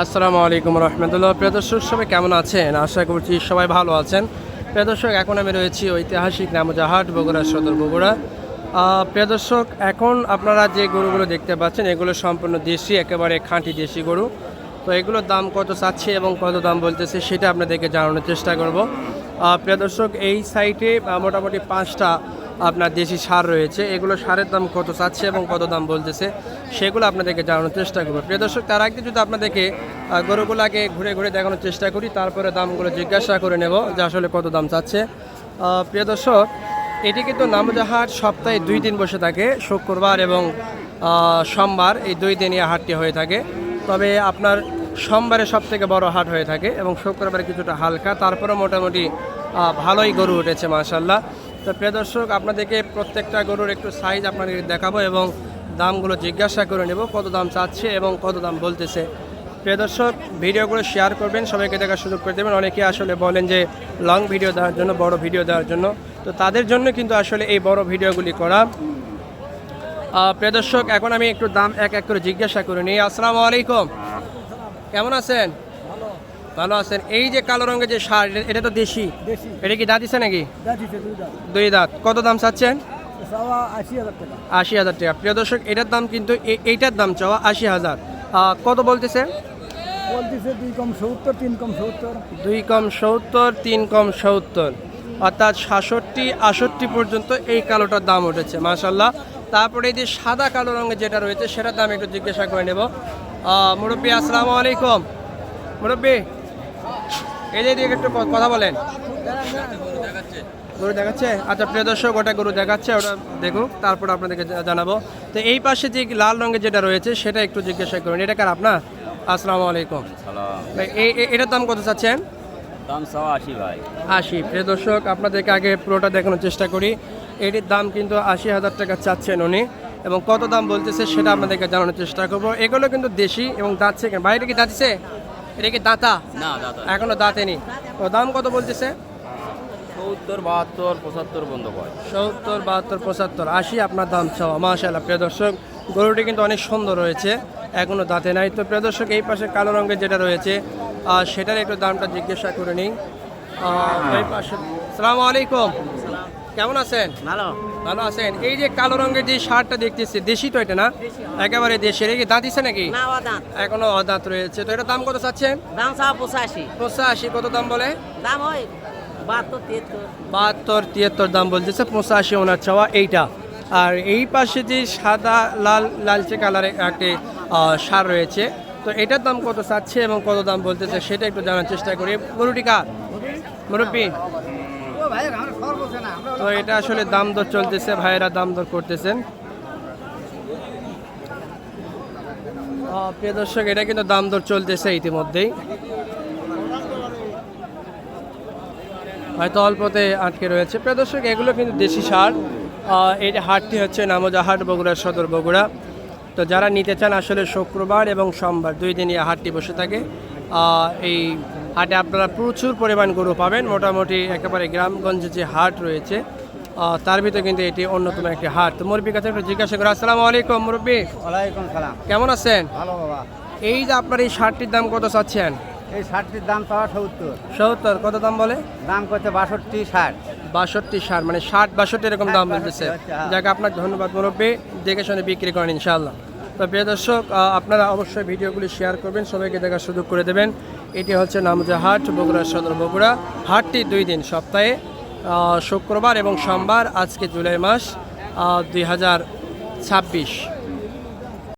আসসালামু আলাইকুম রহমতুল্লাহ। প্রিয় দর্শক, সবাই কেমন আছেন? আশা করছি সবাই ভালো আছেন। প্রিয় দর্শক, এখন আমি রয়েছি ঐতিহাসিক নামুজা হাট, বগুড়া সদর বগুড়া। প্রিয় দর্শক, এখন আপনারা যে গরুগুলো দেখতে পাচ্ছেন এগুলো সম্পূর্ণ দেশি, একেবারে খাঁটি দেশি গরু। তো এগুলোর দাম কত চাচ্ছে এবং কত দাম বলতেছে সেটা আপনাদেরকে জানানোর চেষ্টা করব। প্রিয় দর্শক, এই সাইটে মোটামুটি 5টা আপনার দেশি সার রয়েছে। এগুলো সারের দাম কত চাচ্ছে এবং কত দাম বলতেছে সেগুলো আপনাদেরকে জানানোর চেষ্টা করবো। প্রিয় দর্শক, তার আগে যদি আপনাদেরকে গরুগুলাকে ঘুরে ঘুরে দেখানোর চেষ্টা করি, তারপরে দামগুলো জিজ্ঞাসা করে নেব যে আসলে কত দাম চাচ্ছে। প্রিয় দর্শক, এটি কিন্তু নামুজা হাট সপ্তাহে 2 দিন বসে থাকে, শুক্রবার এবং সোমবার, এই 2 দিনই হাটটি হয়ে থাকে। তবে আপনার সোমবারে সবথেকে বড় হাট হয়ে থাকে এবং শুক্রবারে কিছুটা হালকা, তারপরে মোটামুটি ভালোই গরু উঠেছে মাশাআল্লাহ। তো প্রিয় দর্শক, আপনাদেরকে প্রত্যেকটা গরুর একটু সাইজ আপনাদেরকে দেখাবো এবং দামগুলো জিজ্ঞাসা করে নেব কত দাম চাচ্ছে এবং কত দাম বলতেছে। প্রিয় দর্শক, ভিডিওগুলো শেয়ার করবেন, সবাইকে দেখার সুযোগ করে দেবেন। অনেকে আসলে বলেন যে লং ভিডিও দেওয়ার জন্য, বড় ভিডিও দেওয়ার জন্য, তো তাদের জন্য কিন্তু আসলে এই বড় ভিডিওগুলি করা। প্রিয় দর্শক, এখন আমি একটু দাম এক এক করে জিজ্ঞাসা করে নিই। আসসালামু আলাইকুম, কেমন আছেন? ভালো আছেন। এই যে কালো রঙের যে সার, এটা তো দেশি, এটা কি দাঁত দিছে নাকি? 2 দাঁত। কত দাম চাচ্ছেন? 80,000 টাকা। প্রিয় দর্শক, এটার দাম কিন্তু এইটার দাম চাওয়া 80,000। কত বলতেছে? 2 কম 70, 3 কম 70। 2 কম 70, 3 কম 70, অর্থাৎ 67-68 পর্যন্ত এই কালোটার দাম উঠেছে মাশাআল্লাহ। তারপরে এই যে সাদা কালো রঙের যেটা রয়েছে সেটার দাম একটু জিজ্ঞাসা করে নেব। মুরব্বী, আসসালামু আলাইকুম। মুরব্বী, এই যে একটু কথা বলেন। গরু দেখাচ্ছে? আচ্ছা প্রিয় দর্শক, ওটা গরু দেখাচ্ছে, ওটা দেখুক, তারপর আপনাদেরকে জানাবো। তো এই পাশে যে লাল রঙের যেটা রয়েছে সেটা একটু জিজ্ঞাসা করুন। এটা কার আপনার? আসসালামু আলাইকুম। এটার দাম কত চাচ্ছেন? দাম 80 ভাই। 80। প্রিয় দর্শক, আপনাদেরকে আগে পুরোটা দেখানোর চেষ্টা করি। এটির দাম কিন্তু 80,000 টাকা চাচ্ছেন উনি, এবং কত দাম বলতেছে সেটা আপনাদেরকে জানানোর চেষ্টা করবো। এগুলো কিন্তু দেশি এবং দাঁতছে। বাইরে কি দাঁতছে? এটা কি দাঁতা? না দাদা, এখনো দাঁতেনি। তো দাম কত বলতেছে? 70, 72, 75 বন্ধ করে। 70, 72, 75, 80 আপনার দাম চাওয়া মাশাআল্লাহ। প্রিয় দর্শক, গরুটি কিন্তু অনেক সুন্দর রয়েছে, এখনো দাঁতে নাই। তো প্রিয় দর্শক, এই পাশে কালো রঙের যেটা রয়েছে সেটার একটু দামটা জিজ্ঞাসা করে নিই। এই পাশে। আসসালামু আলাইকুম, কেমন আছেন? ভালো আছেন। এই যে কালো রঙের যে শার্টটা দেখতেছি, দেশি তো এটা না? একেবারে দেশি। এটা কি দাঁত দিছে নাকি? এখনো অদাঁত রয়েছে। তো এটা দাম কত চাচ্ছেন? দাম 85। 85। কত দাম বলে? দাম হয় 72, 73, 73 দাম বলতেছে। 85 ওনার চাওয়া এইটা। আর এই পাশে যে সাদা লালচে কালারের একটি সার রয়েছে, তো এটার দাম কত চাচ্ছে এবং কত দাম বলতেছে সেটা একটু জানার চেষ্টা করি। গরুটি কার? মুরব্বী। তো এটা আসলে দাম দর চলতেছে, ভাইয়েরা দাম দর করতেছেন। প্রিয় দর্শক, এটা কিন্তু দাম দর চলতেছে ইতিমধ্যেই, হয়তো অল্পতে আটকে রয়েছে। প্রিয় দর্শক, এগুলো কিন্তু দেশি সার। এই যে হাটটি হচ্ছে নামুজা হাট, বগুড়া সদর বগুড়া। তো যারা নিতে চান, আসলে শুক্রবার এবং সোমবার 2 দিনই হাটটি বসে থাকে। এই হাটে আপনারা প্রচুর পরিমাণ গরু পাবেন। মোটামুটি একেবারে গ্রামগঞ্জে যে হাট রয়েছে তার ভিতরে কিন্তু এটি অন্যতম একটি হাট। তো মুরব্বীর কাছে একটু জিজ্ঞাসা করি। আসসালামু আলাইকুম মুরব্বী। ওয়ালাইকুম সালাম। কেমন আছেন? ভালো বাবা। এই যে আপনার এই শার্টটির দাম কত চাচ্ছেন? এই শার্টটির দাম পাওয়া 70। 70। কত দাম বলে? দাম করছে 62, 60। 62, 60, মানে 60, 62 এরকম দাম বলতেছে। যাক, আপনাকে ধন্যবাদ মুরব্বী, দেখে শুনে বিক্রি করেন ইনশাআল্লাহ। তো প্রিয় দর্শক, আপনারা অবশ্যই ভিডিওগুলি শেয়ার করবেন, সবাইকে দেখার সুযোগ করে দেবেন। এটি হচ্ছে নামুজা হাট, বগুড়া সদর বগুড়া। হাটটি 2 দিন সপ্তাহে, শুক্রবার এবং সোমবার। আজকে জুলাই মাস 2026।